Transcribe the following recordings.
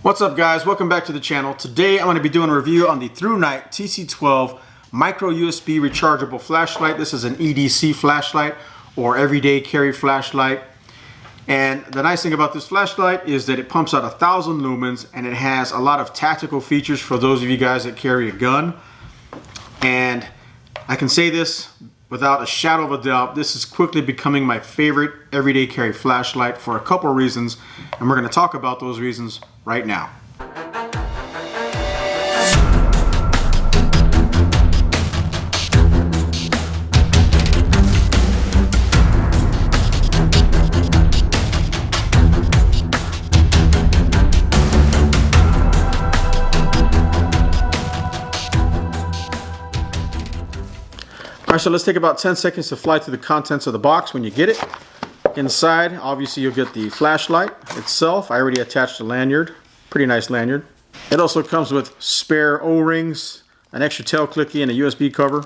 What's up guys, welcome back to the channel. Today I'm going to be doing a review on the Thrunite TC12 micro USB rechargeable flashlight. This is an EDC flashlight or everyday carry flashlight. And the nice thing about this flashlight is that it pumps out 1,000 lumens and it has a lot of tactical features for those of you guys that carry a gun. And I can say this without a shadow of a doubt, this is quickly becoming my favorite everyday carry flashlight for a couple of reasons, and we're going to talk about those reasons right now. Alright, so let's take about 10 seconds to fly through the contents of the box when you get it. Inside, obviously you'll get the flashlight itself. I already attached a lanyard. Pretty nice lanyard. It also comes with spare O-rings, an extra tail clicky, and a USB cover.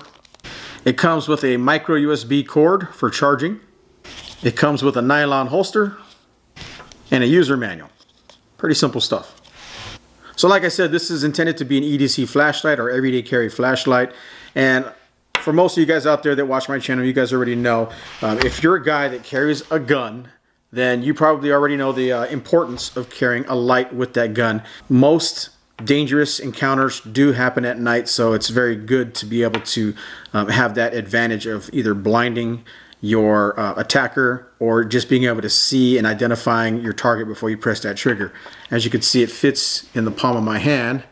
It comes with a micro USB cord for charging. It comes with a nylon holster and a user manual. Pretty simple stuff. So like I said, this is intended to be an EDC flashlight or everyday carry flashlight. And for most of you guys out there that watch my channel, you guys already know, if you're a guy that carries a gun, then you probably already know the importance of carrying a light with that gun. Most dangerous encounters do happen at night, so it's very good to be able to have that advantage of either blinding your attacker or just being able to see and identifying your target before you press that trigger. As you can see, it fits in the palm of my hand.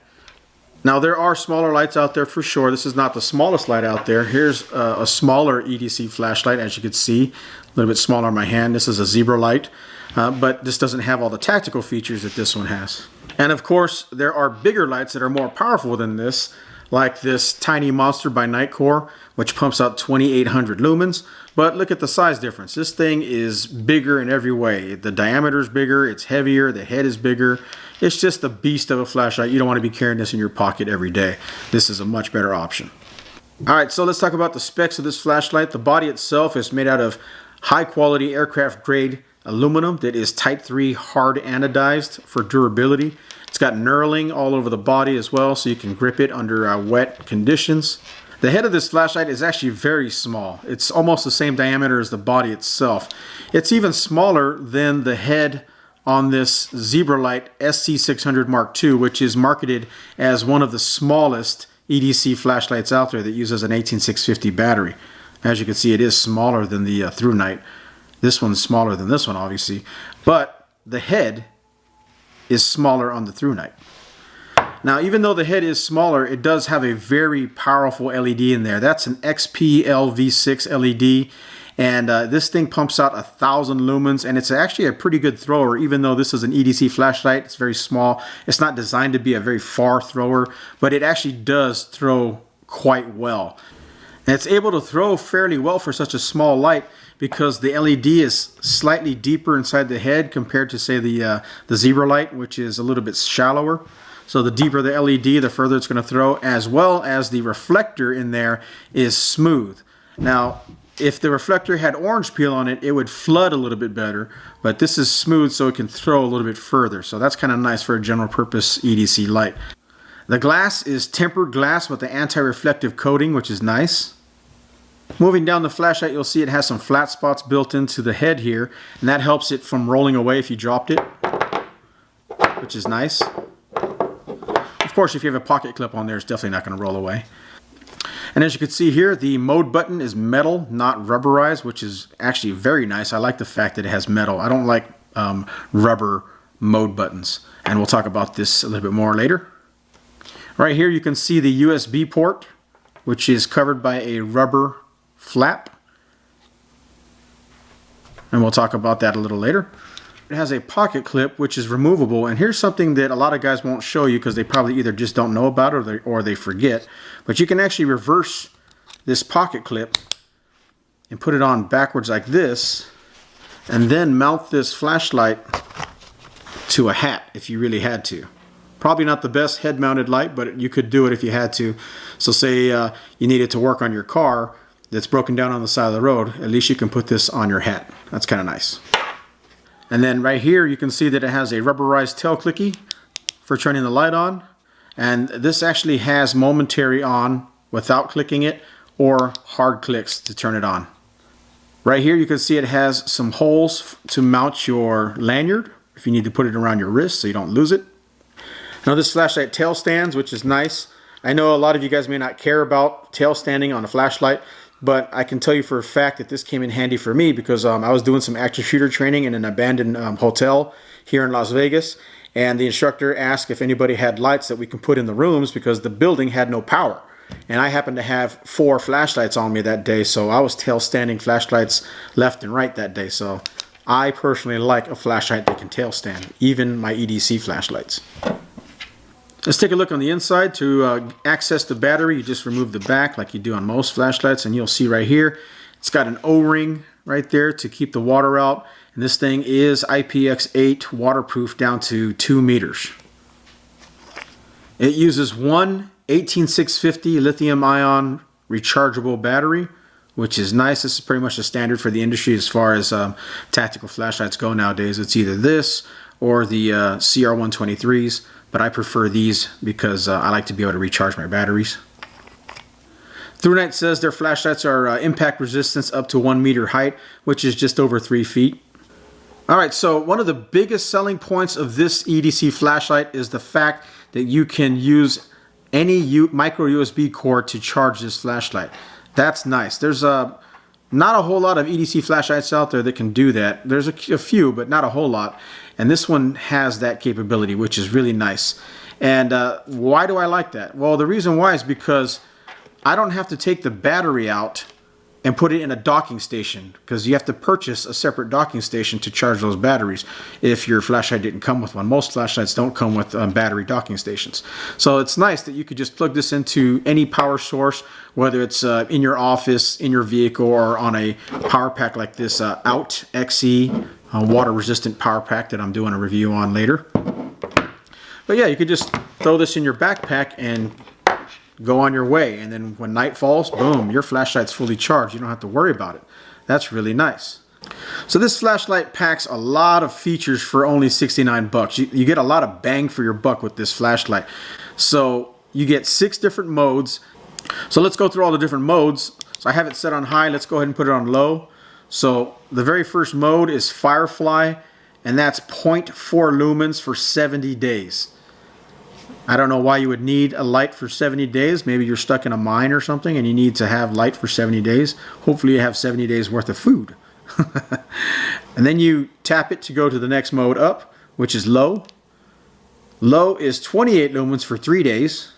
Now there are smaller lights out there for sure. This is not the smallest light out there. Here's a smaller EDC flashlight, as you can see, a little bit smaller in my hand. This is a zebra light, but this doesn't have all the tactical features that this one has. And of course, there are bigger lights that are more powerful than this, like this Tiny Monster by Nitecore, which pumps out 2,800 lumens. But look at the size difference. This thing is bigger in every way. The diameter is bigger, it's heavier, the head is bigger. It's just a beast of a flashlight. You don't want to be carrying this in your pocket every day. This is a much better option. Alright, so let's talk about the specs of this flashlight. The body itself is made out of high quality aircraft grade aluminum that is type 3 hard anodized for durability. It's got knurling all over the body as well, so you can grip it under wet conditions. The head of this flashlight is actually very small. It's almost the same diameter as the body itself. It's even smaller than the head on this Zebralight SC600 Mark II, which is marketed as one of the smallest EDC flashlights out there that uses an 18650 battery. As you can see, it is smaller than the Thrunite. This one's smaller than this one, obviously, but the head is smaller on the Thrunite. Now, even though the head is smaller, it does have a very powerful LED in there. That's an XPL V6 LED. And this thing pumps out 1,000 lumens, and it's actually a pretty good thrower. Even though this is an EDC flashlight, it's very small. It's not designed to be a very far thrower, but it actually does throw quite well. And it's able to throw fairly well for such a small light because the LED is slightly deeper inside the head compared to, say, the Zebralight, which is a little bit shallower. So the deeper the LED, the further it's going to throw, as well as the reflector in there is smooth. Now, if the reflector had orange peel on it, it would flood a little bit better, but this is smooth so it can throw a little bit further. So that's kind of nice for a general purpose EDC light. The glass is tempered glass with the anti-reflective coating, which is nice. Moving down the flashlight, you'll see it has some flat spots built into the head here, and that helps it from rolling away if you dropped it, which is nice. Of course, if you have a pocket clip on there, it's definitely not going to roll away. And as you can see here, the mode button is metal, not rubberized, which is actually very nice. I like the fact that it has metal. I don't like rubber mode buttons. And we'll talk about this a little bit more later. Right here you can see the USB port, which is covered by a rubber flap. And we'll talk about that a little later. It has a pocket clip, which is removable, and here's something that a lot of guys won't show you because they probably either just don't know about it or they forget. But you can actually reverse this pocket clip and put it on backwards like this, and then mount this flashlight to a hat if you really had to. Probably not the best head-mounted light, but you could do it if you had to. So say you needed to work on your car that's broken down on the side of the road, at least you can put this on your hat. That's kind of nice. And then right here you can see that it has a rubberized tail clicky for turning the light on. And this actually has momentary on without clicking it, or hard clicks to turn it on. Right here you can see it has some holes to mount your lanyard if you need to put it around your wrist so you don't lose it. Now this flashlight tail stands, which is nice. I know a lot of you guys may not care about tail standing on a flashlight, but I can tell you for a fact that this came in handy for me because I was doing some active shooter training in an abandoned hotel here in Las Vegas, and the instructor asked if anybody had lights that we can put in the rooms because the building had no power. And I happened to have 4 flashlights on me that day, so I was tail standing flashlights left and right that day. So I personally like a flashlight that can tail stand, even my EDC flashlights. Let's take a look on the inside. To access the battery, you just remove the back like you do on most flashlights, and you'll see right here, it's got an O-ring right there to keep the water out. And this thing is IPX8 waterproof down to 2 meters. It uses one 18650 lithium ion rechargeable battery, which is nice. This is pretty much the standard for the industry as far as tactical flashlights go nowadays. It's either this or the CR123s, but I prefer these because I like to be able to recharge my batteries. Thrunite says their flashlights are impact resistance up to 1 meter height, which is just over 3 feet. Alright, so one of the biggest selling points of this EDC flashlight is the fact that you can use any micro USB cord to charge this flashlight. That's nice. There's not a whole lot of EDC flashlights out there that can do that. There's a few, but not a whole lot. And this one has that capability, which is really nice. And why do I like that? Well, the reason why is because I don't have to take the battery out and put it in a docking station, because you have to purchase a separate docking station to charge those batteries if your flashlight didn't come with one. Most flashlights don't come with battery docking stations. So it's nice that you could just plug this into any power source, whether it's in your office, in your vehicle, or on a power pack like this OUT XE water resistant power pack that I'm doing a review on later. But yeah, you could just throw this in your backpack and go on your way, and then when night falls, boom, your flashlight's fully charged. You don't have to worry about it. That's really nice. So this flashlight packs a lot of features for only 69 bucks. You get a lot of bang for your buck with this flashlight. So you get 6 different modes. So let's go through all the different modes. So I have it set on high. Let's go ahead and put it on low. So the very first mode is Firefly, and that's 0.4 lumens for 70 days. I don't know why you would need a light for 70 days. Maybe you're stuck in a mine or something and you need to have light for 70 days. Hopefully you have 70 days worth of food. And then you tap it to go to the next mode up, which is low. Low is 28 lumens for 3 days.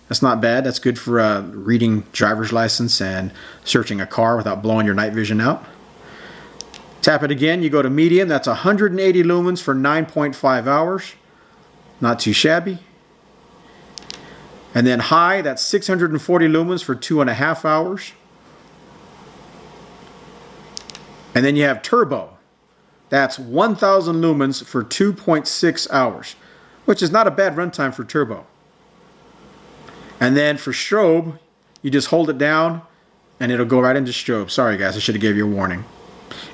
That's not bad. That's good for reading driver's license and searching a car without blowing your night vision out. Tap it again, you go to medium. That's 180 lumens for 9.5 hours. Not too shabby. And then high, that's 640 lumens for 2.5 hours. And then you have turbo. That's 1000 lumens for 2.6 hours, which is not a bad runtime for turbo. And then for strobe, you just hold it down and it'll go right into strobe. Sorry guys, I should have gave you a warning.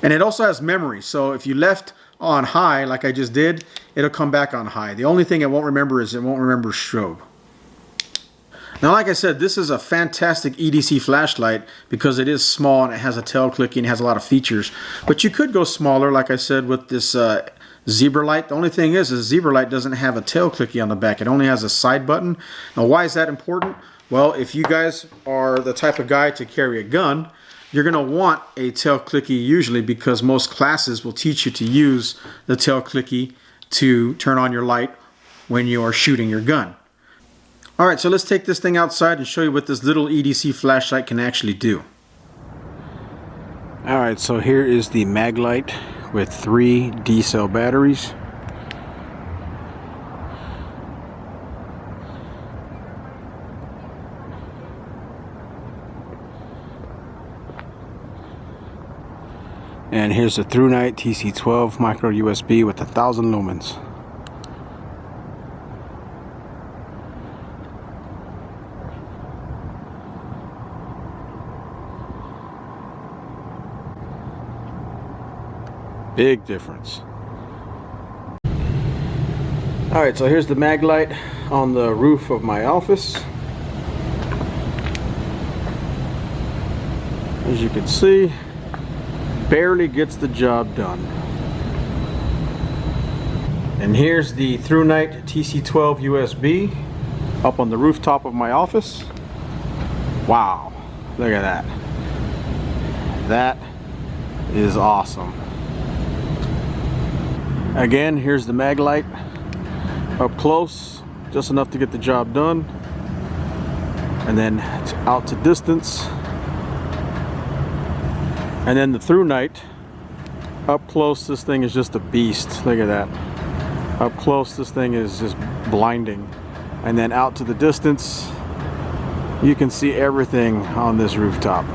And it also has memory, so if you left on high like I just did, it'll come back on high. The only thing it won't remember is it won't remember strobe. Now like I said, this is a fantastic EDC flashlight because it is small and it has a tail clicking, it has a lot of features. But you could go smaller, like I said, with this zebra light. The only thing is zebra light doesn't have a tail clicky on the back. It only has a side button. Now why is that important? Well, if you guys are the type of guy to carry a gun, you're going to want a tail clicky usually, because most classes will teach you to use the tail clicky to turn on your light when you are shooting your gun. Alright, so let's take this thing outside and show you what this little EDC flashlight can actually do. Alright, so here is the Maglite with 3 D-cell batteries. And here's the Thrunite TC12 micro USB with 1000 lumens. Big difference. Alright, so here's the mag light on the roof of my office. As you can see, barely gets the job done. And here's the THRUNITE TC12 USB up on the rooftop of my office. Wow, look at that. That is awesome. Again, here's the mag light up close, just enough to get the job done. And then out to distance. And then the THRUNITE up close, this thing is just a beast. Look at that. Up close, this thing is just blinding. And then out to the distance, you can see everything on this rooftop.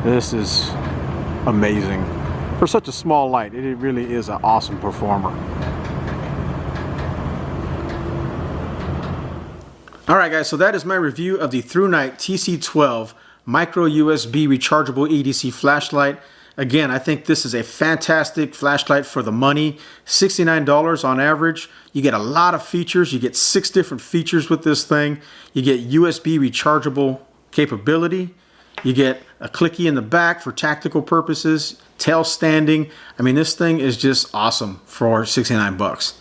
This is amazing. For such a small light, it really is an awesome performer. Alright guys, so that is my review of the THRUNITE TC12 micro USB rechargeable EDC flashlight. Again, I think this is a fantastic flashlight for the money. $69 on average. You get a lot of features. You get 6 different features with this thing. You get USB rechargeable capability. You get a clicky in the back for tactical purposes, tail standing. I mean, this thing is just awesome for 69 bucks.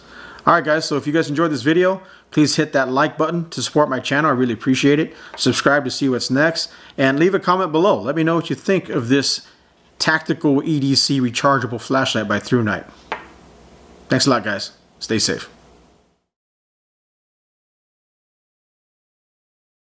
Alright guys, so if you guys enjoyed this video, please hit that like button to support my channel. I really appreciate it. Subscribe to see what's next. And leave a comment below. Let me know what you think of this tactical EDC rechargeable flashlight by THRUNITE. Thanks a lot guys. Stay safe.